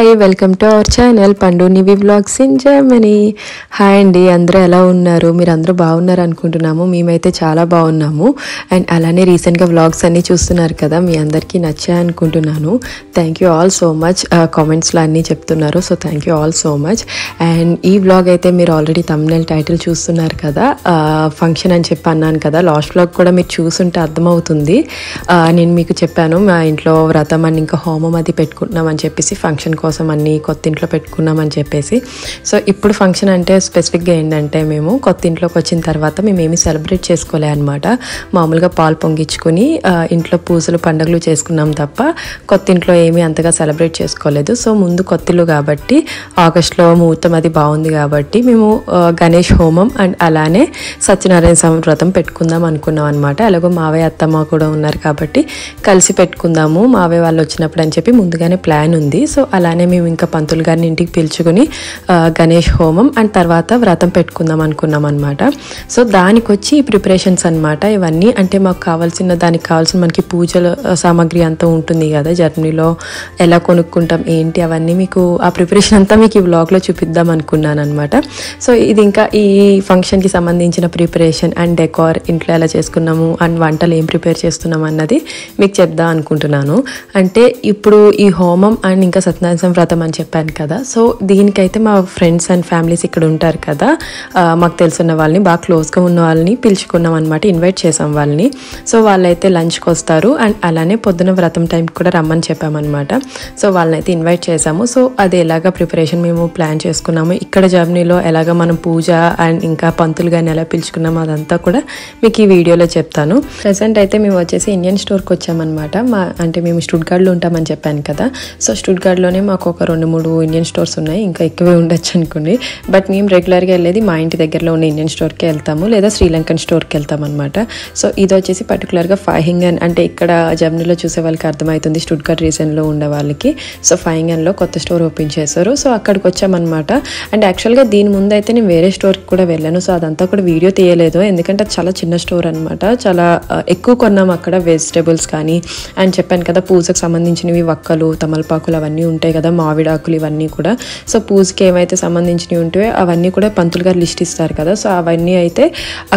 Hi welcome to our channel పండు నివి vlogs in Germany. Hi అండి, అందరూ ఎలా ఉన్నారు? మీరు అందరూ బాగున్నారు అనుకుంటున్నాము. మేమైతే చాలా బాగున్నాము. అండ్ అలానే రీసెంట్గా వ్లాగ్స్ అన్నీ చూస్తున్నారు కదా, మీ అందరికీ నచ్చాయి అనుకుంటున్నాను. Thank you all so much. కామెంట్స్లో అన్నీ చెప్తున్నారు, so thank you all so much. And ఈ వ్లాగ్ అయితే మీరు ఆల్రెడీ థంబ్నెయిల్ టైటిల్ చూస్తున్నారు కదా, ఫంక్షన్ అని చెప్పి అన్నాను కదా. లాస్ట్ వ్లాగ్ కూడా మీరు చూసుంటే అర్థమవుతుంది. నేను మీకు చెప్పాను మా ఇంట్లో వ్రతం అని ఇంకా హోమం అది పెట్టుకుంటున్నామని చెప్పేసి, ఫంక్షన్ కోసం అన్నీ కొత్త ఇంట్లో పెట్టుకున్నామని చెప్పేసి. సో ఇప్పుడు ఫంక్షన్ అంటే స్పెసిఫిక్గా ఏంటంటే, మేము కొత్త ఇంట్లోకి వచ్చిన తర్వాత మేమేమి సెలబ్రేట్ చేసుకోలే అనమాట. మామూలుగా పాలు పొంగించుకొని ఇంట్లో పూజలు పండుగలు చేసుకున్నాం తప్ప కొత్త ఇంట్లో ఏమీ అంతగా సెలబ్రేట్ చేసుకోలేదు. సో ముందు కొత్త ఇల్లు కాబట్టి ఆగస్టులో ముహూర్తం అది బాగుంది కాబట్టి మేము గణేష్ హోమం అండ్ అలానే సత్యనారాయణ స్వామి వ్రతం పెట్టుకుందాం అనుకున్నాం అనమాట. అలాగో మావయ్య అత్తమ్మ కూడా ఉన్నారు కాబట్టి కలిసి పెట్టుకుందాము మావయ్య వాళ్ళు వచ్చినప్పుడు అని చెప్పి ముందుగానే ప్లాన్ ఉంది. సో అలానే మేము ఇంకా పంతులు గారిని ఇంటికి పిలుచుకొని గణేష్ హోమం అండ్ తర్వాత వ్రతం పెట్టుకుందాం అనుకున్నాం అనమాట. సో దానికి వచ్చి ఈ ప్రిపరేషన్స్ అనమాట ఇవన్నీ. అంటే మాకు దానికి కావాల్సిన మనకి పూజల సామాగ్రి అంతా ఉంటుంది కదా, జర్నీలో ఎలా కొనుక్కుంటాం ఏంటి అవన్నీ మీకు ఆ ప్రిపరేషన్ అంతా మీకు ఈ వ్లాగ్లో చూపిద్దాం అనుకున్నాను అనమాట. సో ఇది ఇంకా ఈ ఫంక్షన్కి సంబంధించిన ప్రిపరేషన్ అండ్ డెకార్ ఇంట్లో ఎలా చేసుకున్నాము అండ్ వంటలు ఏం ప్రిపేర్ చేస్తున్నాం అన్నది మీకు చెప్దాం అనుకుంటున్నాను. అంటే ఇప్పుడు ఈ హోమం అండ్ ఇంకా సత్యనారాయణ స్వామి వ్రతం అని చెప్పాను కదా, సో దీనికైతే మా ఫ్రెండ్స్ అండ్ ఫ్యామిలీస్ ఇక్కడ ఉంటారు కదా, మాకు తెలుసున్న వాళ్ళని బాగా క్లోజ్గా ఉన్న వాళ్ళని పిలుచుకున్నాం అనమాట, ఇన్వైట్ చేసాం వాళ్ళని. సో వాళ్ళైతే లంచ్కి వస్తారు అండ్ అలానే పొద్దున వ్రతం టైంకి కూడా రమ్మని చెప్పామన్నమాట. సో వాళ్ళనైతే ఇన్వైట్ చేసాము. సో అది ఎలాగ ప్రిపరేషన్ మేము ప్లాన్ చేసుకున్నాము, ఇక్కడ జర్నీలో ఎలాగ మనం పూజ అండ్ ఇంకా పంతులు గారిని ఎలా పిలుచుకున్నాము అదంతా కూడా మీకు ఈ వీడియోలో చెప్తాను. ప్రెసెంట్ అయితే మేము వచ్చేసి ఇండియన్ స్టోర్కి వచ్చామన్నమాట. అంటే మేము స్టుట్గార్డ్లో ఉంటామని చెప్పాను కదా, సో స్టుట్గార్డ్లోనే మాకు ఒక 2-3 ఇండియన్ స్టోర్స్ ఉన్నాయి, ఇంకా ఎక్కువే ఉండొచ్చు అనుకోండి. బట్ మేము రెగ్యులర్గా వెళ్ళేది మా ఇంటి దగ్గరలో ఉన్న ఇండియన్ స్టోర్కి వెళ్తాము, లేదా శ్రీలంకన్ స్టోర్కి వెళ్తాం అనమాట. సో ఇది వచ్చేసి పర్టికులర్గా ఫైహింగన్, అంటే ఇక్కడ జర్మనీలో చూసే వాళ్ళకి అర్థమవుతుంది, స్టుట్గార్డ్ రీజన్లో ఉండే వాళ్ళకి. సో ఫైహింగన్లో కొత్త స్టోర్ ఓపెన్ చేశారు. సో అక్కడికి వచ్చామన్నమాట. అండ్ యాక్చువల్గా దీని ముందు అయితే నేను వేరే స్టోర్కి కూడా వెళ్ళాను. సో అదంతా కూడా వీడియో తీయలేదు, ఎందుకంటే అది చాలా చిన్న స్టోర్ అనమాట. చాలా ఎక్కువ కొన్నాం అక్కడ, వెజిటేబుల్స్ కానీ అండ్ చెప్పాను కదా పూజకు సంబంధించినవి వక్కలు తమలపాకులు అవన్నీ ఉంటాయి కదా, మామిడాకులు ఇవన్నీ కూడా. సో పూజకి ఏమైతే సంబంధించినవి ఉంటాయో అవన్నీ కూడా పంతులు గారు లిస్ట్ ఇస్తారు కదా, సో అవన్నీ అయితే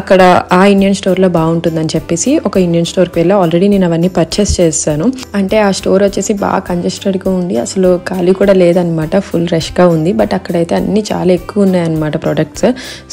అక్కడ ఆ ఇండియన్ స్టోర్లో బాగుంటుందని చెప్పేసి ఒక ఇండియన్ స్టోర్కి వెళ్ళి ఆల్రెడీ నేను అవన్నీ పర్చేస్ చేశాను. అంటే ఆ స్టోర్ వచ్చేసి బాగా కంజెస్టెడ్గా ఉండి అసలు ఖాళీ కూడా లేదనమాట, ఫుల్ రష్గా ఉంది. బట్ అక్కడైతే అన్నీ చాలా ఎక్కువ ఉన్నాయన్నమాట ప్రొడక్ట్స్.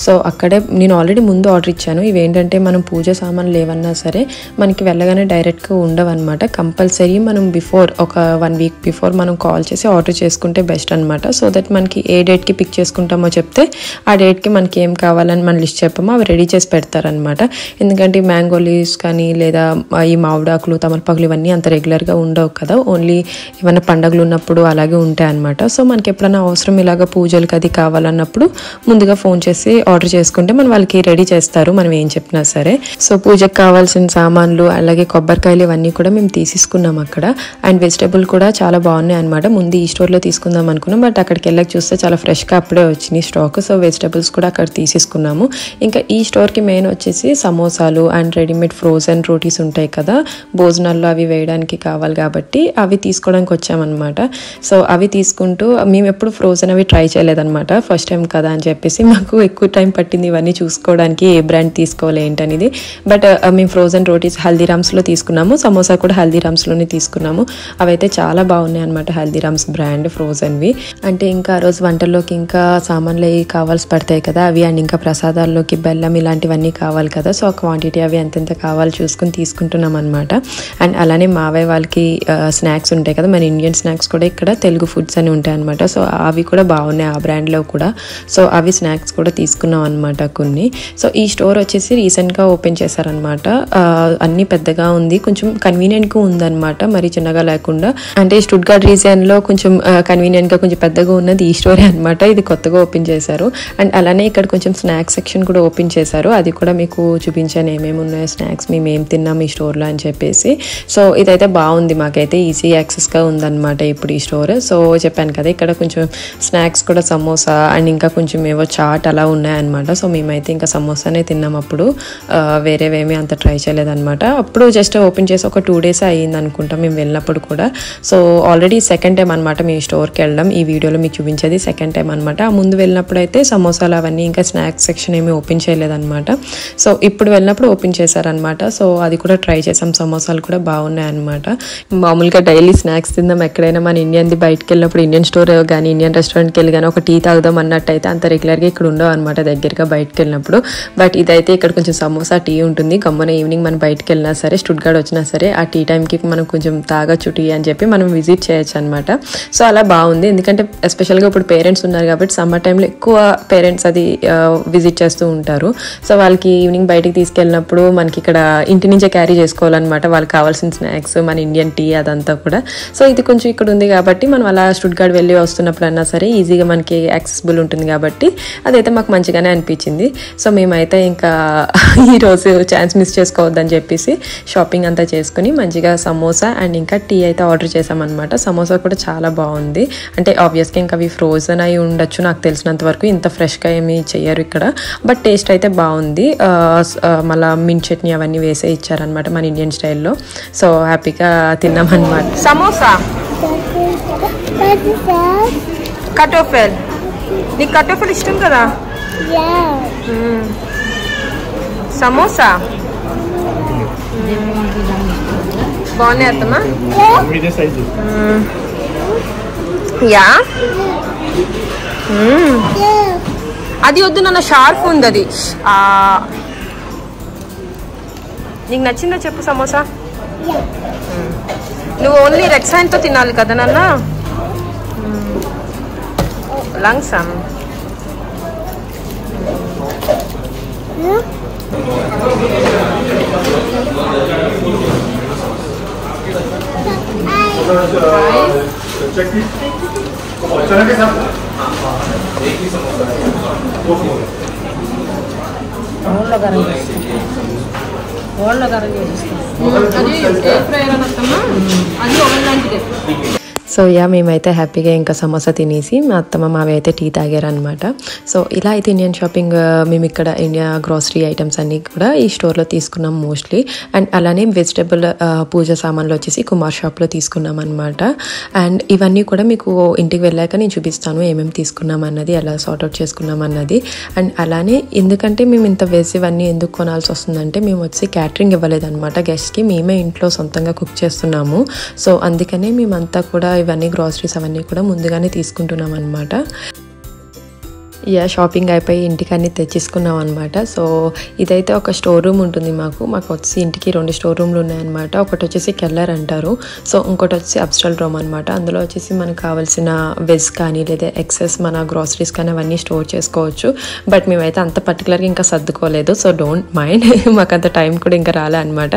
సో అక్కడే నేను ఆల్రెడీ ముందు ఆర్డర్ ఇచ్చాను. ఇవేంటంటే మనం పూజ సామాన్లు ఏవన్నా సరే మనకి వెళ్ళగానే డైరెక్ట్గా ఉండవన్నమాట. కంపల్సరీ మనం బిఫోర్ ఒక 1 వీక్ బిఫోర్ మనం కాల్ చేసి ఆర్డర్ చేసుకుంటే బెస్ట్ అనమాట. సో దట్ మనకి ఏ డేట్కి పిక్ చేసుకుంటామో చెప్తే ఆ డేట్కి మనకి ఏం కావాలని మన లిస్ట్ చెప్పామో అవి రెడీ చేసి పెడతారనమాట. ఎందుకంటే ఈ మ్యాంగో లీవ్స్ కానీ లేదా ఈ మామిడాకులు తమలపాకులు ఇవన్నీ అంత రెగ్యులర్గా ఉండవు కదా, ఓన్లీ ఏమైనా పండుగలు ఉన్నప్పుడు అలాగే ఉంటాయి అనమాట. సో మనకి ఎప్పుడైనా అవసరం ఇలాగ పూజలకి అది కావాలన్నప్పుడు ముందుగా ఫోన్ చేసి ఆర్డర్ చేసుకుంటే మన వాళ్ళకి రెడీ చేస్తారు మనం ఏం చెప్పినా సరే. సో పూజకు కావాల్సిన సామాన్లు అలాగే కొబ్బరికాయలు ఇవన్నీ కూడా మేము తీసేసుకున్నాం అక్కడ. అండ్ వెజిటేబుల్ కూడా చాలా బాగున్నాయి అనమాట. ముందు ఈ స్టోర్లో తీసుకుందాం అనుకున్నాం, బట్ అక్కడికి వెళ్ళక చూస్తే చాలా ఫ్రెష్గా అప్పుడే వచ్చినాయి స్టాక్. సో వెజిటేబుల్స్ కూడా అక్కడ తీసేసుకున్నాము. ఇంకా ఈ స్టోర్కి మెయిన్ వచ్చేసి సమోసాలు అండ్ రెడీమేడ్ ఫ్రోజన్ రోటీస్ ఉంటాయి కదా, భోజనాల్లో అవి వేయడానికి కావాలి కాబట్టి అవి తీసుకోవడానికి వచ్చామన్నమాట. సో అవి తీసుకుంటూ మేము ఎప్పుడు ఫ్రోజన్ అవి ట్రై చేయలేదన్నమాట, ఫస్ట్ టైం కదా అని చెప్పేసి మాకు ఎక్కువ టైం పట్టింది ఇవన్నీ చూసుకోవడానికి, ఏ బ్రాండ్ తీసుకోవాలి ఏంటనేది. బట్ మేము ఫ్రోజన్ రోటీస్ హల్దీరామ్స్లో తీసుకున్నాము, సమోసా కూడా హల్దీరామ్స్లోనే తీసుకున్నాము. అవైతే చాలా బాగున్నాయి అనమాట, హల్దీరామ్స్ బ్రాండ్ ఫ్రోజన్వి. అంటే ఇంకా ఆ రోజు వంటల్లోకి ఇంకా సామాన్లు అవి కావాల్సి పడతాయి కదా అవి, అండ్ ఇంకా ప్రసాదాల్లోకి బెల్లం ఇలాంటివన్నీ కావాలి కదా. సో ఆ క్వాంటిటీ అవి ఎంతెంత కావాలి చూసుకుని తీసుకుంటున్నాం అనమాట. అండ్ అలానే మావయ్య వాళ్ళకి స్నాక్స్ ఉంటాయి కదా, మన ఇండియన్ స్నాక్స్ కూడా ఇక్కడ తెలుగు ఫుడ్స్ అని ఉంటాయి అనమాట. సో అవి కూడా బాగున్నాయి ఆ బ్రాండ్లో కూడా. సో అవి స్నాక్స్ కూడా తీసుకున్నాం అనమాట కొన్ని. సో ఈ స్టోర్ వచ్చేసి రీసెంట్గా ఓపెన్ చేశారనమాట. అన్నీ పెద్దగా ఉంది, కొంచెం కన్వీనియంట్గా ఉందన్నమాట, మరి చిన్నగా లేకుండా. అంటే స్టుట్గార్డ్ రీజియన్లో కొంచెం కన్వీనియంట్గా కొంచెం పెద్దగా ఉన్నది ఈ స్టోరే అనమాట. ఇది కొత్తగా ఓపెన్ చేశారు. అండ్ అలానే ఇక్కడ కొంచెం స్నాక్స్ సెక్షన్ కూడా ఓపెన్ చేశారు, అది కూడా మీకు చూపించాను ఏమేమి ఉన్నాయో స్నాక్స్ మేము ఏం తిన్నాం ఈ స్టోర్లో అని చెప్పేసి. సో ఇదైతే బాగుంది, మాకైతే ఈజీ యాక్సెస్గా ఉందన్నమాట ఇప్పుడు ఈ స్టోర్. సో చెప్పాను కదా ఇక్కడ కొంచెం స్నాక్స్ కూడా సమోసా అండ్ ఇంకా కొంచెం ఏవో చాట్ అలా ఉన్నాయన్నమాట. సో మేమైతే ఇంకా సమోసానే తిన్నాం అప్పుడు, వేరేవేమీ అంత ట్రై చేయలేదన్నమాట. అప్పుడు జస్ట్ ఓపెన్ చేసి ఒక 2 days అయ్యింది అనుకుంటా మేము వెళ్ళినప్పుడు కూడా. సో ఆల్రెడీ సెకండ్ టైం అనమాట అనమాట మీ స్టోర్కి వెళ్ళడం. ఈ వీడియోలో మీకు చూపించేది సెకండ్ టైం అనమాట. ముందు వెళ్ళినప్పుడు అయితే సమోసాలు అవన్నీ ఇంకా స్నాక్స్ సెక్షన్ ఏమీ ఓపెన్ చేయలేదన్నమాట. సో ఇప్పుడు వెళ్ళినప్పుడు ఓపెన్ చేశారనమాట. సో అది కూడా ట్రై చేసాం. సమోసాలు కూడా బాగున్నాయి అనమాట. మామూలుగా డైలీ స్నాక్స్ తిందాం ఎక్కడైనా మన ఇండియన్ది బయటకు వెళ్ళినప్పుడు ఇండియన్ స్టోర్ కానీ ఇండియన్ రెస్టారెంట్కి వెళ్ళి కానీ ఒక టీ తాగుదాం అన్నట్టయితే అంత రెగ్యులర్గా ఇక్కడ ఉండవు అనమాట దగ్గరగా బయటకు వెళ్ళినప్పుడు. బట్ ఇదైతే ఇక్కడ కొంచెం సమోసా టీ ఉంటుంది. గమ్మున ఈవినింగ్ మనం బయటకు వెళ్ళినా సరే స్టుట్గార్ట్ వచ్చినా సరే ఆ టీ టైంకి మనం కొంచెం తాగొచ్చు టీ అని చెప్పి మనం విజిట్ చేయొచ్చు అనమాట. సో అలా బాగుంది. ఎందుకంటే ఎస్పెషల్గా ఇప్పుడు పేరెంట్స్ ఉన్నారు కాబట్టి సమ్మర్ టైంలో ఎక్కువ పేరెంట్స్ అది విజిట్ చేస్తూ ఉంటారు. సో వాళ్ళకి ఈవినింగ్ బయటికి తీసుకెళ్ళినప్పుడు మనకి ఇక్కడ ఇంటి నుంచే క్యారీ చేసుకోవాలన్నమాట వాళ్ళకి కావాల్సిన స్నాక్స్, మన ఇండియన్ టీ అదంతా కూడా. సో ఇది కొంచెం ఇక్కడ ఉంది కాబట్టి మనం అలా స్టుట్గార్ట్ వెళ్ళి వస్తున్నప్పుడన్నా సరే ఈజీగా మనకి యాక్సెసిబుల్ ఉంటుంది కాబట్టి అదైతే మాకు మంచిగానే అనిపించింది. సో మేమైతే ఇంకా ఈరోజు ఛాన్స్ మిస్ చేసుకోవద్దని చెప్పేసి షాపింగ్ అంతా చేసుకుని మంచిగా సమోసా అండ్ ఇంకా టీ అయితే ఆర్డర్ చేసామన్నమాట. సమోసా కూడా చాలా బాగుంది. అంటే ఆబ్వియస్గా ఇంకా అవి ఫ్రోజన్ అయి ఉండొచ్చు నాకు తెలిసినంత వరకు. ఇంత ఫ్రెష్గా ఏమీ చెయ్యరు ఇక్కడ. బట్ టేస్ట్ అయితే బాగుంది. మళ్ళీ మింట్ చట్నీ అవన్నీ వేసే ఇచ్చారనమాట మన ఇండియన్ స్టైల్లో. సో హ్యాపీగా తిన్నామన్నమాట. సమోసా కటోఫెల్, నీకు కటోఫెల్ ఇష్టం కదా. సమోసా బాగున్నాయి అత్తమ్మా. యా అది వద్దు నాన్న, షార్ప్ ఉంది అది. నీకు నచ్చిందో చెప్పు సమోసా. నువ్వు ఓన్లీ రెక్సైన్తో తినాలి కదా నాన్న. langsam. సో యా మేమైతే హ్యాపీగా ఇంకా సమోసా తినేసి మా అత్తమ్మ మావి అయితే టీ తాగారనమాట. సో ఇలా అయితే ఇండియన్ షాపింగ్ మేము ఇక్కడ ఇండియా గ్రాసరీ ఐటమ్స్ అన్నీ కూడా ఈ స్టోర్లో తీసుకున్నాం మోస్ట్లీ. అండ్ అలానే వెజిటబుల్ పూజ సామాన్లు వచ్చేసి కుమార్ షాప్లో తీసుకున్నాం అనమాట. అండ్ ఇవన్నీ కూడా మీకు ఇంటికి వెళ్ళాక నేను చూపిస్తాను ఏమేమి తీసుకున్నాం అన్నది, ఎలా సార్ట్అవుట్ చేసుకున్నాం అన్నది. అండ్ అలానే ఎందుకంటే మేము ఇంత వెజ్ ఇవన్నీ ఎందుకు కొనాల్సి వస్తుందంటే మేము వచ్చి క్యాటరింగ్ ఇవ్వలేదన్నమాట గెస్ట్కి, మేమే ఇంట్లో సొంతంగా కుక్ చేస్తున్నాము. సో అందుకనే మేమంతా కూడా ఇవన్నీ గ్రాసరీస్ అవన్నీ కూడా ముందుగానే తీసుకుంటున్నాం అనమాట. యా షాపింగ్ అయిపోయి ఇంటికి అన్నీ తెచ్చేసుకున్నాం అనమాట. సో ఇదైతే ఒక స్టోర్ రూమ్ ఉంటుంది మాకు వచ్చి ఇంటికి 2 స్టోర్ రూమ్లు ఉన్నాయన్నమాట. ఒకటి వచ్చేసి కెల్లర్ అంటారు. సో ఇంకోటి వచ్చి అప్స్టల్ రూమ్ అనమాట. అందులో వచ్చేసి మనకు కావాల్సిన వెజ్ కానీ లేదా ఎక్సెస్ మన గ్రాసరీస్ కానీ అవన్నీ స్టోర్ చేసుకోవచ్చు. బట్ మేమైతే అంత పర్టికులర్గా ఇంకా సర్దుకోలేదు. సో డోంట్ మైండ్, మాకు అంత టైం కూడా ఇంకా రాలే అనమాట.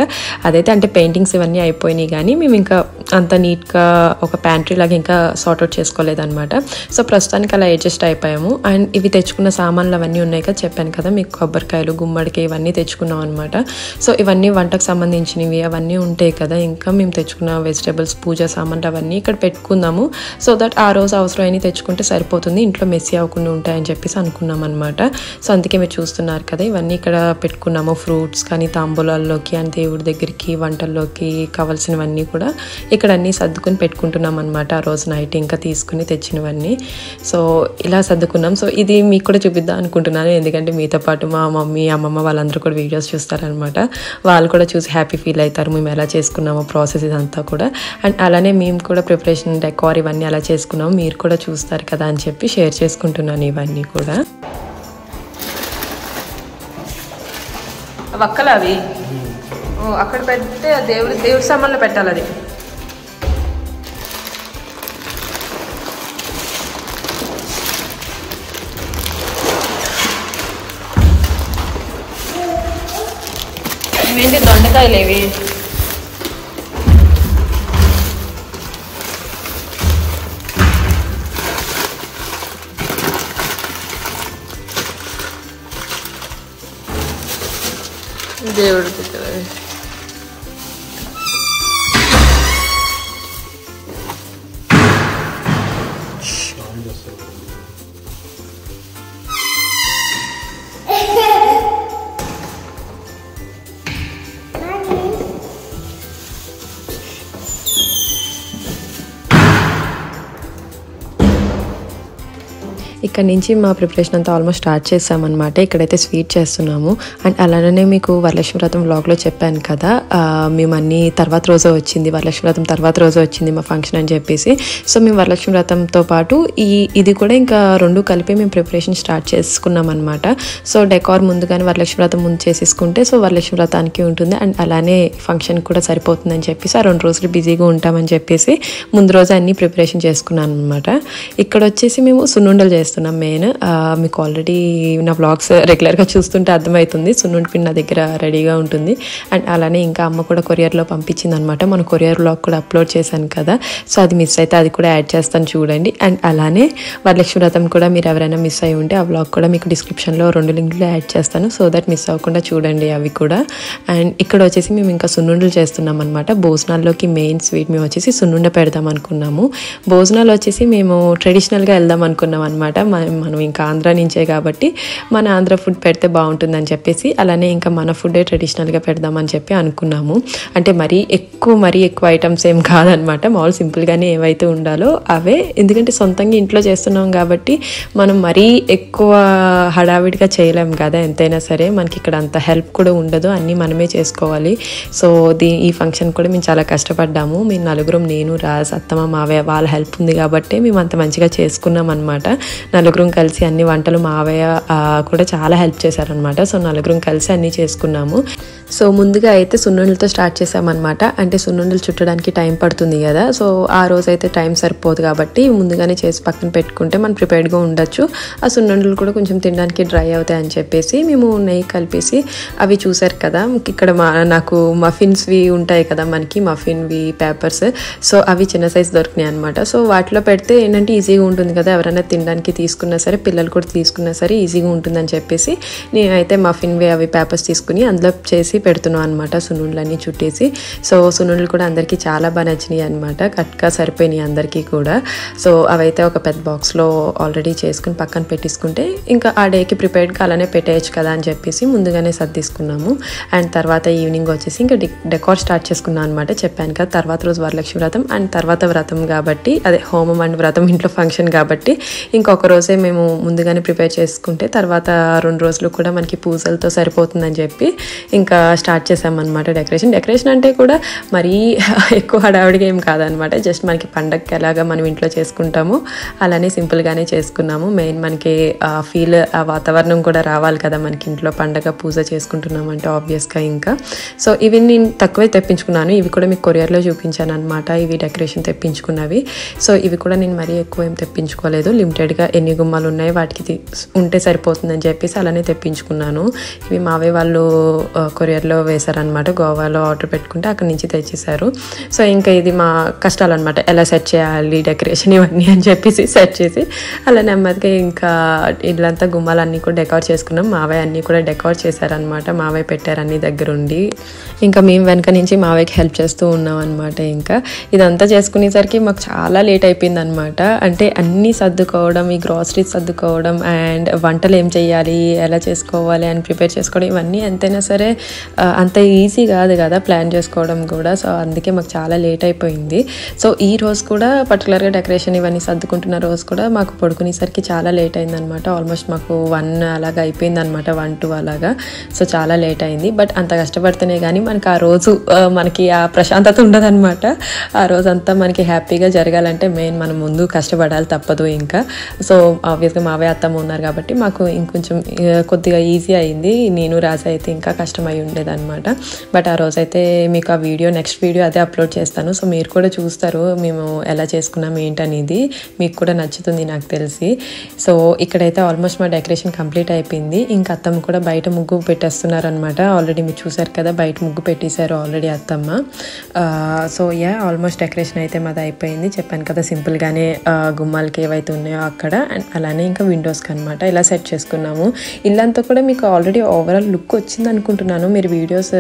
అదైతే అంటే పెయింటింగ్స్ ఇవన్నీ అయిపోయినాయి కానీ మేము ఇంకా అంత నీట్గా ఒక ప్యాంట్రీ లాగా ఇంకా సార్ట్అవుట్ చేసుకోలేదన్నమాట. సో ప్రస్తుతానికి అలా అడ్జస్ట్ అయిపోయాము. అండ్ ఇవి తెచ్చుకున్న సామాన్లు అవన్నీ ఉన్నాయి కదా, చెప్పాను కదా మీకు కొబ్బరికాయలు, గుమ్మడికాయ ఇవన్నీ తెచ్చుకున్నాం అనమాట. సో ఇవన్నీ వంటకు సంబంధించినవి అవన్నీ ఉంటాయి కదా. ఇంకా మేము తెచ్చుకున్న వెజిటేబుల్స్, పూజ సామాన్లు అవన్నీ ఇక్కడ పెట్టుకుందాము. సో దట్ ఆ రోజు అవసరమైనవి తెచ్చుకుంటే సరిపోతుంది, ఇంట్లో మెస్సీ అవ్వకుండా ఉంటాయని చెప్పేసి అనుకున్నాం అనమాట. సో అందుకే మీరు చూస్తున్నారు కదా ఇవన్నీ ఇక్కడ పెట్టుకున్నాము. ఫ్రూట్స్ కానీ తాంబూలాల్లోకి అండ్ దేవుడి దగ్గరికి వంటల్లోకి కావాల్సినవన్నీ కూడా ఇక్కడ అన్నీ సర్దుకొని పెట్టుకుంటున్నాం అనమాట. ఆ రోజు నైట్ ఇంకా తీసుకుని తెచ్చినవన్నీ. సో ఇలా సర్దుకున్నాం. సో ఇది మీకు కూడా చూపిద్దాం అనుకుంటున్నాను, ఎందుకంటే మీతో పాటు మా మమ్మీ, అమ్మమ్మ వాళ్ళందరూ కూడా వీడియోస్ చూస్తారనమాట. వాళ్ళు కూడా చూసి హ్యాపీ ఫీల్ అవుతారు మేము ఎలా చేసుకున్నామో ప్రాసెస్ ఇదంతా కూడా. అండ్ అలానే మేము కూడా ప్రిపరేషన్, డెకార్ ఇవన్నీ అలా చేసుకున్నాము, మీరు కూడా చూస్తారు కదా అని చెప్పి షేర్ చేసుకుంటున్నాను ఇవన్నీ కూడా. వక్కలు అవి అక్కడ పెడితే దేవుడి సామాన్లు పెట్టాలి. అది ఏంటి దొండకాయలు ఇవి. దేవుడికి ఇక్కడ నుంచి మా ప్రిపరేషన్ అంతా ఆల్మోస్ట్ స్టార్ట్ చేసామన్నమాట. ఇక్కడైతే స్వీట్ చేస్తున్నాము. అండ్ అలానే మీకు వరలక్ష్మి వ్రతం వ్లాగ్లో చెప్పాను కదా, మేము అన్ని తర్వాత రోజు వచ్చింది, వరలక్ష్మి వ్రతం తర్వాత రోజు వచ్చింది మా ఫంక్షన్ అని చెప్పేసి. సో మేము వరలక్ష్మి వ్రతంతో పాటు ఇది కూడా ఇంకా రెండు కలిపి మేము ప్రిపరేషన్ స్టార్ట్ చేసుకున్నాం అనమాట. సో డెకార్ ముందుగానే వరలక్ష్మి వ్రతం ముందు చేసేసుకుంటే సో వరలక్ష్మి వ్రతానికి ఉంటుంది అండ్ అలానే ఫంక్షన్ కూడా సరిపోతుందని చెప్పేసి ఆ 2 రోజులు బిజీగా ఉంటామని చెప్పేసి ముందు రోజు అన్ని ప్రిపరేషన్ చేసుకున్నాను అనమాట. ఇక్కడ వచ్చేసి మేము సున్నుండలు చేస్తున్నాం మెయిన్. మీకు ఆల్రెడీ నా వ్లాగ్స్ రెగ్యులర్గా చూస్తుంటే అర్థమవుతుంది, సున్నుండి పిండి నా దగ్గర రెడీగా ఉంటుంది. అండ్ అలానే ఇంకా అమ్మ కూడా కొరియర్లో పంపించింది అనమాట. మన కొరియర్ వ్లాగ్ కూడా అప్లోడ్ చేశాను కదా, సో అది మిస్ అయితే అది కూడా యాడ్ చేస్తాను చూడండి. అండ్ అలానే వరలక్ష్మి వ్రతం కూడా మీరు ఎవరైనా మిస్ అయి ఉంటే ఆ వ్లాగ్ కూడా మీకు డిస్క్రిప్షన్లో 2 లింకులు యాడ్ చేస్తాను, సో దట్ మిస్ అవ్వకుండా చూడండి అవి కూడా. అండ్ ఇక్కడ వచ్చేసి మేము ఇంకా సున్నుండలు చేస్తున్నాం అనమాట. భోజనాల్లోకి మెయిన్ స్వీట్ మేము వచ్చేసి సున్నుండ పెడదాం అనుకున్నాము. భోజనాలు వచ్చేసి మేము ట్రెడిషనల్గా వెళ్దాం అనుకున్నాం అనమాట. మనం ఇంకా ఆంధ్ర నుంచే కాబట్టి మన ఆంధ్ర ఫుడ్ పెడితే బాగుంటుందని చెప్పేసి అలానే ఇంకా మన ఫుడ్డే ట్రెడిషనల్గా పెడదామని చెప్పి అనుకున్నాము. అంటే మరీ ఎక్కువ ఐటమ్స్ ఏం కాదనమాట, మామూలు సింపుల్గానే ఏవైతే ఉండాలో అవే. ఎందుకంటే సొంతంగా ఇంట్లో చేస్తున్నాం కాబట్టి మనం మరీ ఎక్కువ హడావిడిగా చేయలేం కదా, ఎంతైనా సరే మనకి ఇక్కడ అంత హెల్ప్ కూడా ఉండదు, అన్నీ మనమే చేసుకోవాలి. సో ఈ ఫంక్షన్ కూడా మేము చాలా కష్టపడ్డాము. మేము నలుగురం, నేను, రాజ్, అత్తమ్మ, మావయ్య, వాళ్ళ హెల్ప్ ఉంది కాబట్టి మేము అంత మంచిగా చేసుకున్నాం అనమాట. నలుగురం కలిసి అన్ని వంటలు మావయ్య కూడా చాలా హెల్ప్ చేశారనమాట. సో నలుగురం కలిసి అన్నీ చేసుకున్నాము. సో ముందుగా అయితే సున్నుండలతో స్టార్ట్ చేసామన్నమాట. అంటే సున్నుండలు చుట్టడానికి టైం పడుతుంది కదా, సో ఆ రోజు అయితే టైం సరిపోదు కాబట్టి ముందుగానే చేసి పక్కన పెట్టుకుంటే మనం ప్రిపేర్డ్గా ఉండొచ్చు. ఆ సున్నుండలు కూడా కొంచెం తినడానికి డ్రై అవుతాయి అని చెప్పేసి మేము నెయ్యి కలిపేసి అవి చూసారు కదా, ఇక్కడ నాకు మఫిన్స్వి ఉంటాయి కదా, మనకి మఫిన్వి పేపర్స్, సో అవి చిన్న సైజు దొరికినాయి అనమాట. సో వాటిలో పెడితే ఏంటంటే ఈజీగా ఉంటుంది కదా, ఎవరైనా తినడానికి తీసుకున్నా సరే, పిల్లలు కూడా తీసుకున్నా సరే ఈజీగా ఉంటుందని చెప్పేసి నేనైతే మఫిన్వి అవి పేపర్స్ తీసుకుని అందులో చేసి పెడుతున్నాను అనమాట, సున్నుండలన్నీ చుట్టేసి. సో సున్నుండలు కూడా అందరికీ చాలా బాగా నచ్చినాయి అనమాట, కరెక్ట్గా సరిపోయినాయి అందరికీ కూడా. సో అవైతే ఒక పెద్ద బాక్స్లో ఆల్రెడీ చేసుకుని పక్కన పెట్టేసుకుంటే ఇంకా ఆ డేకి ప్రిపేర్డ్గా అలానే పెట్టేయచ్చు కదా అని చెప్పేసి ముందుగానే సర్దిసుకున్నాము. అండ్ తర్వాత ఈవినింగ్ వచ్చేసి ఇంకా డెకార్ స్టార్ట్ చేసుకున్నాను అనమాట. చెప్పాను కదా తర్వాత రోజు వరలక్ష్మి వ్రతం అండ్ తర్వాత వ్రతం కాబట్టి, అదే హోమం అండ్ వ్రతం ఇంట్లో ఫంక్షన్ కాబట్టి ఇంకొక రోజే మేము ముందుగానే ప్రిపేర్ చేసుకుంటే తర్వాత 2 రోజులు కూడా మనకి పూజలతో సరిపోతుందని చెప్పి ఇంకా స్టార్ట్ చేసామన్నమాట. డెకరేషన్ అంటే కూడా మరీ ఎక్కువ హడావిడిగా ఏం కాదనమాట, జస్ట్ మనకి పండగకి ఎలాగా మనం ఇంట్లో చేసుకుంటామో అలానే సింపుల్గానే చేసుకున్నాము. మెయిన్ మనకి ఫీల్, ఆ వాతావరణం కూడా రావాలి కదా మనకి, ఇంట్లో పండగ పూజ చేసుకుంటున్నాం అంటే ఆబ్వియస్గా. ఇంకా సో ఇవి నేను తక్కువే తెప్పించుకున్నాను, ఇవి కూడా మీకు కొరియర్లో చూపించాను అనమాట, ఇవి డెకరేషన్ తెప్పించుకున్నవి. సో ఇవి కూడా నేను మరీ ఎక్కువ ఏం తెప్పించుకోలేదు, లిమిటెడ్గా ఎన్ని గుమ్మాలు ఉన్నాయి వాటికి ఉంటే సరిపోతుందని చెప్పేసి అలానే తెప్పించుకున్నాను. ఇవి మావే వాళ్ళు కొరియర్లో వేశారనమాట, గోవాలో ఆర్డర్ పెట్టుకుంటే అక్కడి నుంచి తెచ్చేసారు. సో ఇంకా ఇది మా కష్టాలు అనమాట, ఎలా సెట్ చేయాలి డెకరేషన్ ఇవన్నీ అని చెప్పేసి సెట్ చేసి అలా నెమ్మదిగా ఇంకా ఇల్లంతా గుమ్మాలన్నీ కూడా డెకార్ చేసుకున్నాం. మావయ్య అన్నీ కూడా డెకార్ చేశారనమాట, మావయ్య పెట్టారు అన్ని దగ్గరుండి. ఇంకా మేము వెనక నుంచి మావయ్యకి హెల్ప్ చేస్తూ ఉన్నాం అనమాట. ఇంకా ఇదంతా చేసుకునేసరికి మాకు చాలా లేట్ అయిపోయింది అనమాట. అంటే అన్నీ సర్దుకోవడం, ఈ గ్రాసరీస్ సర్దుకోవడం అండ్ వంటలు ఏం చేయాలి, ఎలా చేసుకోవాలి అని ప్రిపేర్ చేసుకోవడం, ఇవన్నీ ఎంతైనా సరే అంత ఈజీ కాదు కదా ప్లాన్ చేసుకోవడం కూడా. సో అందుకే మాకు చాలా లేట్ అయిపోయింది. సో ఈ రోజు కూడా పర్టికులర్గా డెకరేషన్ ఇవన్నీ సర్దుకుంటున్న రోజు కూడా మాకు పడుకునేసరికి చాలా లేట్ అయిందనమాట. ఆల్మోస్ట్ మాకు 1 అలాగా అయిపోయింది అనమాట, 1-2 అలాగా. సో చాలా లేట్ అయింది. బట్ అంత కష్టపడితేనే కానీ మనకి ఆ రోజు మనకి ఆ ప్రశాంతత ఉండదన్నమాట. ఆ రోజంతా మనకి హ్యాపీగా జరగాలంటే మెయిన్ మనం ముందు కష్టపడాలి, తప్పదు ఇంకా. సో ఆబ్వియస్గా మావయ్య అత్తమ్మ ఉన్నారు కాబట్టి మాకు ఇంకొంచెం కొద్దిగా ఈజీ అయింది. నేను రాజు అయితే ఇంకా కష్టమై ఉండేదన్నమాట. బట్ ఆ రోజైతే మీకు ఆ వీడియో, నెక్స్ట్ వీడియో అదే అప్లోడ్ చేస్తాను. సో మీరు కూడా చూస్తారు మేము ఎలా చేసుకున్నాం ఏంటనేది, మీకు కూడా నచ్చుతుంది నాకు తెలిసి. సో ఇక్కడైతే ఆల్మోస్ట్ మా డెకరేషన్ కంప్లీట్ అయిపోయింది. ఇంకా అత్తమ్మ కూడా బయట ముగ్గు పెట్టేస్తున్నారు అనమాట. ఆల్రెడీ మీరు చూసారు కదా, బయట ముగ్గు పెట్టేశారు ఆల్రెడీ అత్తమ్మ. సో ఆల్మోస్ట్ డెకరేషన్ అయితే మాది అయిపోయింది. చెప్పాను కదా సింపుల్గానే గుమ్మాలకి ఏవైతే ఉన్నాయో అక్కడ, అండ్ అలానే ఇంకా విండోస్కి అనమాట ఇలా సెట్ చేసుకున్నాము. ఇల్లంతా కూడా మీకు ఆల్రెడీ ఓవరాల్ లుక్ వచ్చింది అనుకుంటున్నాను. మీరు వీడియోస్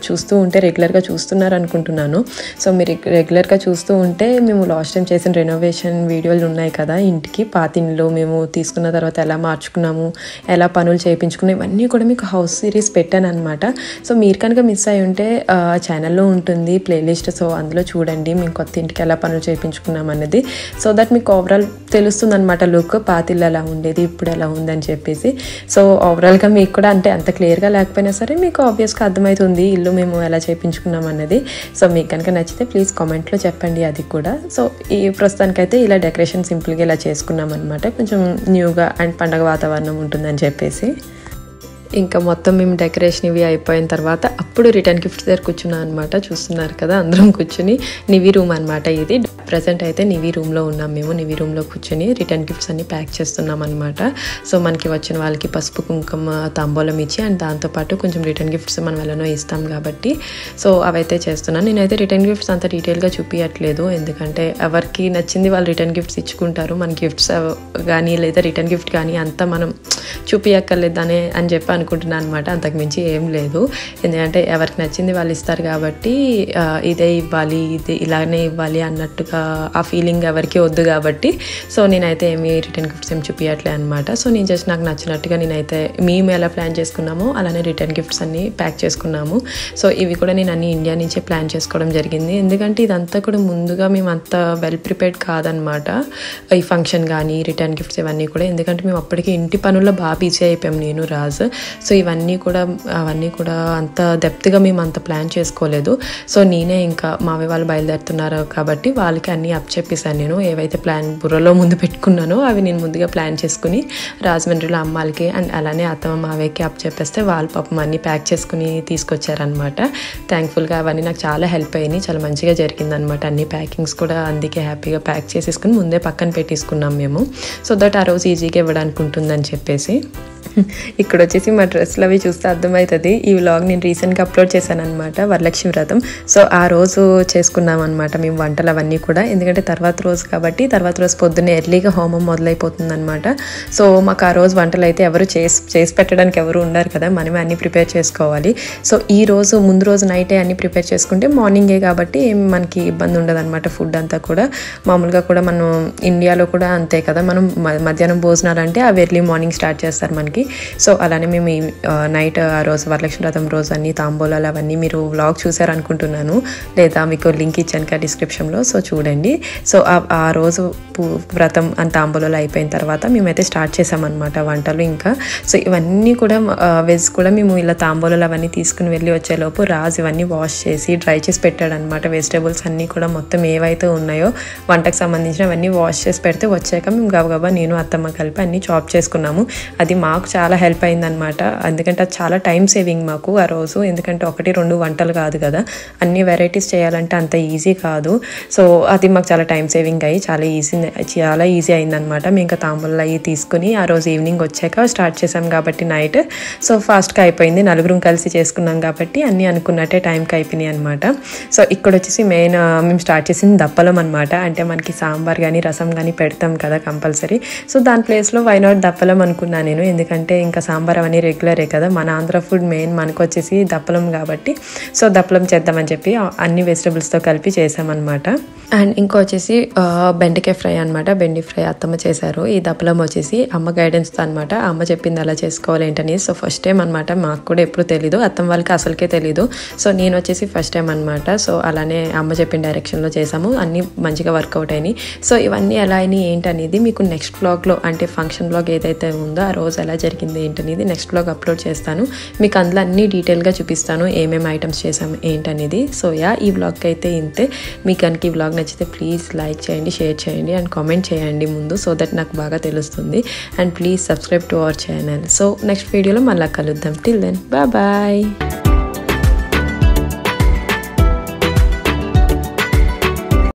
చూస్తూ ఉంటే రెగ్యులర్గా చూస్తున్నారు అనుకుంటున్నాను. సో మీరు రెగ్యులర్గా చూస్తూ ఉంటే మేము లాస్ట్ టైం చేసిన రెనోవేషన్ వీడియోలు ఉన్నాయి కదా, ఇంటికి పాతింట్లో మేము తీసుకున్న తర్వాత ఎలా మార్చుకున్నాము, ఎలా పనులు చేయించుకున్నాము, ఇవన్నీ కూడా మీకు హౌస్ సిరీస్ పెట్టాను అనమాట. సో మీరు కనుక మిస్ అయి ఉంటే ఛానల్లో ఉంటుంది ప్లేలిస్ట్. సో అందులో చూడండి మేము కొత్త ఇంటికి ఎలా పనులు చేయించుకున్నాం అనేది. సో దట్ మీకు ఓవరాల్ తెలుస్తుంది అనమాట లుక్, పాతిల్లు ఎలా ఉండేది ఇప్పుడు ఎలా ఉందని చెప్పేసి. సో ఓవరాల్గా మీకు కూడా అంటే అంత క్లియర్గా లేకపోయినా సరే మీకు ఆబ్వియస్గా అర్థమవుతుంది ఇల్లు మేము ఎలా చేయించుకున్నాం అన్నది. సో మీకు కనుక నచ్చితే ప్లీజ్ కామెంట్లో చెప్పండి అది కూడా. సో ఈ ప్రస్తుతానికైతే ఇలా డెకరేషన్ సింపుల్గా ఇలా చేసుకున్నాం అనమాట, కొంచెం న్యూగా అండ్ పండగ వాతావరణం ఉంటుందని చెప్పేసి. ఇంకా మొత్తం మేము డెకరేషన్ ఇవి అయిపోయిన తర్వాత అప్పుడు రిటర్న్ గిఫ్ట్స్ దగ్గర కూర్చున్నాం అనమాట. చూస్తున్నారు కదా అందరం కూర్చుని, నివి రూమ్ అనమాట ఇది. ప్రజెంట్ అయితే నివి రూమ్లో ఉన్నాం మేము. నివి రూమ్లో కూర్చొని రిటర్న్ గిఫ్ట్స్ అన్ని ప్యాక్ చేస్తున్నాం అనమాట. సో మనకి వచ్చిన వాళ్ళకి పసుపు కుంకుమ తాంబూలం ఇచ్చి అండ్ దాంతోపాటు కొంచెం రిటర్న్ గిఫ్ట్స్ మనం ఎలానో ఇస్తాం కాబట్టి సో అవైతే చేస్తున్నాను. నేనైతే రిటర్న్ గిఫ్ట్స్ అంత డీటెయిల్గా చూపించట్లేదు, ఎందుకంటే ఎవరికి నచ్చింది వాళ్ళు రిటర్న్ గిఫ్ట్స్ ఇచ్చుకుంటారు. మన గిఫ్ట్స్ కానీ లేదా రిటర్న్ గిఫ్ట్ కానీ అంతా మనం చూపించక్కర్లేదని అని చెప్పి అనుకుంటున్నాను అనమాట. అంతకుమించి ఏం లేదు, ఎందుకంటే ఎవరికి నచ్చింది వాళ్ళు ఇస్తారు కాబట్టి ఇదే ఇవ్వాలి ఇది ఇలానే ఇవ్వాలి అన్నట్టుగా ఆ ఫీలింగ్ ఎవరికి వద్దు కాబట్టి సో నేనైతే ఏమి రిటర్న్ గిఫ్ట్స్ ఏమి చూపించట్లే అనమాట. సో నేను జస్ట్ నాకు నచ్చినట్టుగా నేనైతే మేము ఎలా ప్లాన్ చేసుకున్నామో అలానే రిటర్న్ గిఫ్ట్స్ అన్ని ప్యాక్ చేసుకున్నాము. సో ఇవి కూడా నేను అన్ని ఇండియా నుంచే ప్లాన్ చేసుకోవడం జరిగింది, ఎందుకంటే ఇదంతా కూడా ముందుగా మేము అంత వెల్ ప్రిపేర్డ్ కాదనమాట ఈ ఫంక్షన్ కానీ రిటర్న్ గిఫ్ట్స్ ఇవన్నీ కూడా, ఎందుకంటే మేము అప్పటికి ఇంటి పనుల్లో బాగా బిజీ అయిపోయాం నేను రాజు. సో అవన్నీ కూడా అంత డెప్త్గా మేము అంత ప్లాన్ చేసుకోలేదు. సో నేనే ఇంకా మావి వాళ్ళు బయలుదేరుతున్నారు కాబట్టి వాళ్ళకి అన్నీ అప్ చెప్పేసాను. నేను ఏవైతే ప్లాన్ బుర్రలో ముందు పెట్టుకున్నానో అవి నేను ముందుగా ప్లాన్ చేసుకుని రాజమండ్రిలో అమ్మాలకి అండ్ అలానే అత్తమ్మ మావయ్యకి అప్ చెప్పేస్తే వాళ్ళు పాపం అన్నీ ప్యాక్ చేసుకుని తీసుకొచ్చారనమాట. థ్యాంక్ఫుల్గా అవన్నీ నాకు చాలా హెల్ప్ అయ్యాయి, చాలా మంచిగా జరిగిందనమాట. అన్ని ప్యాకింగ్స్ కూడా అందుకే హ్యాపీగా ప్యాక్ చేసేసుకుని ముందే పక్కన పెట్టేసుకున్నాం మేము. సో దట్ ఆ రోజు ఈజీగా ఇవ్వడానికి ఉంటుందని చెప్పేసి. ఇక్కడ వచ్చేసి మా డ్రెస్లు అవి చూస్తే అర్థమవుతుంది. ఈ వ్లాగ్ నేను రీసెంట్గా అప్లోడ్ చేశాను అనమాట, వరలక్ష్మి వ్రతం. సో ఆ రోజు చేసుకున్నాం అనమాట మేము వంటలు అవన్నీ కూడా, ఎందుకంటే తర్వాత రోజు కాబట్టి తర్వాత రోజు పొద్దున్నే ఎర్లీగా హోమం మొదలైపోతుంది అనమాట. సో మాకు ఆ రోజు వంటలు అయితే ఎవరు చేసి పెట్టడానికి ఎవరు ఉండరు కదా, మనమే అన్నీ ప్రిపేర్ చేసుకోవాలి. సో ఈ రోజు ముందు రోజు నైటే అన్నీ ప్రిపేర్ చేసుకుంటే మార్నింగే కాబట్టి మనకి ఇబ్బంది ఉండదు అనమాట. ఫుడ్ అంతా కూడా మామూలుగా కూడా మనం ఇండియాలో కూడా అంతే కదా, మనం మధ్యాహ్నం భోజనాలు అంటే అవి ఎర్లీ మార్నింగ్ స్టార్ట్ చేస్తారు మనకి. సో అలానే మేము నైట్ ఆ రోజు వరలక్ష్మి వ్రతం రోజు అన్ని తాంబూలాలు అవన్నీ మీరు వ్లాగ్ చూసారనుకుంటున్నాను, లేదా మీకు లింక్ ఇచ్చాను కదా డిస్క్రిప్షన్లో, సో చూడండి. సో ఆ రోజు వ్రతం అండ్ తాంబూలాలు అయిపోయిన తర్వాత మేమైతే స్టార్ట్ చేసామన్నమాట వంటలు. ఇంకా సో ఇవన్నీ కూడా వెజ్ కూడా మేము ఇలా తాంబూలాలు అవన్నీ తీసుకుని వెళ్ళి వచ్చేలోపు రాజు ఇవన్నీ వాష్ చేసి డ్రై చేసి పెట్టాడనమాట. వెజిటేబుల్స్ అన్నీ కూడా మొత్తం ఏవైతే ఉన్నాయో వంటకు సంబంధించినవన్నీ వాష్ చేసి పెడితే వచ్చాక మేము గబగబా నేను అత్తమ్మ కలిపి అన్నీ చాప్ చేసుకున్నాము. అది మాకు చాలా హెల్ప్ అయిందనమాట, ఎందుకంటే అది చాలా టైం సేవింగ్ మాకు ఆ రోజు, ఎందుకంటే 1-2 వంటలు కాదు కదా, అన్ని వెరైటీస్ చేయాలంటే అంత ఈజీ కాదు. సో అది మాకు చాలా టైం సేవింగ్ అయ్యి చాలా ఈజీ అయిందనమాట. మేము ఇంకా తాంబూలాలు అవి తీసుకుని ఆ రోజు ఈవినింగ్ వచ్చాక స్టార్ట్ చేసాం కాబట్టి నైట్ సో ఫాస్ట్గా అయిపోయింది. నలుగురం కలిసి చేసుకున్నాం కాబట్టి అన్నీ అనుకున్నట్టే టైంకి అయిపోయినాయి అనమాట. సో ఇక్కడ వచ్చేసి మెయిన్ మేము స్టార్ట్ చేసింది దప్పలం అనమాట. అంటే మనకి సాంబార్ కానీ రసం కానీ పెడతాం కదా కంపల్సరీ, సో దాని ప్లేస్లో వై నాట్ దప్పలం అనుకున్నాను నేను, ఎందుకంటే ఇంకా సాంబార్ అవన్నీ రెగ్యులరే కదా, మన ఆంధ్ర ఫుడ్ మెయిన్ మనకు వచ్చేసి దప్పలం కాబట్టి సో దప్పలం చేద్దామని చెప్పి అన్ని వెజిటబుల్స్తో కలిపి చేసామన్నమాట. అండ్ ఇంకో వచ్చేసి బెండకాయ ఫ్రై అనమాట, బెండి ఫ్రై అత్తమ్మ చేశారు. ఈ దప్పలం వచ్చేసి అమ్మ గైడెన్స్తో అనమాట, అమ్మ చెప్పింది అలా చేసుకోవాలి ఏంటని. సో ఫస్ట్ టైం అనమాట, మాకు కూడా ఎప్పుడు తెలీదు, అత్తమ్మ వాళ్ళకి అసలుకే తెలీదు. సో నేను వచ్చేసి ఫస్ట్ టైం అనమాట. సో అలానే అమ్మ చెప్పిన డైరెక్షన్లో చేసాము, అన్నీ మంచిగా వర్కౌట్ అయినాయి. సో ఇవన్నీ ఎలా అయినాయి ఏంటనేది మీకు నెక్స్ట్ వ్లాగ్లో, అంటే ఫంక్షన్ వ్లాగ్ ఏదైతే ఉందో ఆ రోజు ఎలా జరిగింది ఏంటనేది నెక్స్ట్ వ్లాగ్ అప్లోడ్ చేస్తాను. మీకు అందులో అన్నీ డీటెయిల్గా చూపిస్తాను ఏమేమి ఐటమ్స్ చేసాము ఏంటనేది. సో ఈ వ్లాగ్కి అయితే ఇంతే. మీకు కనుక ఈ వ్లాగ్ నచ్చితే ప్లీజ్ లైక్ చేయండి, షేర్ చేయండి అండ్ కామెంట్ చేయండి ముందు, సో దట్ నాకు బాగా తెలుస్తుంది. And please subscribe to our channel. So next వీడియోలో మళ్ళీ కలుద్దాం. Till then bye.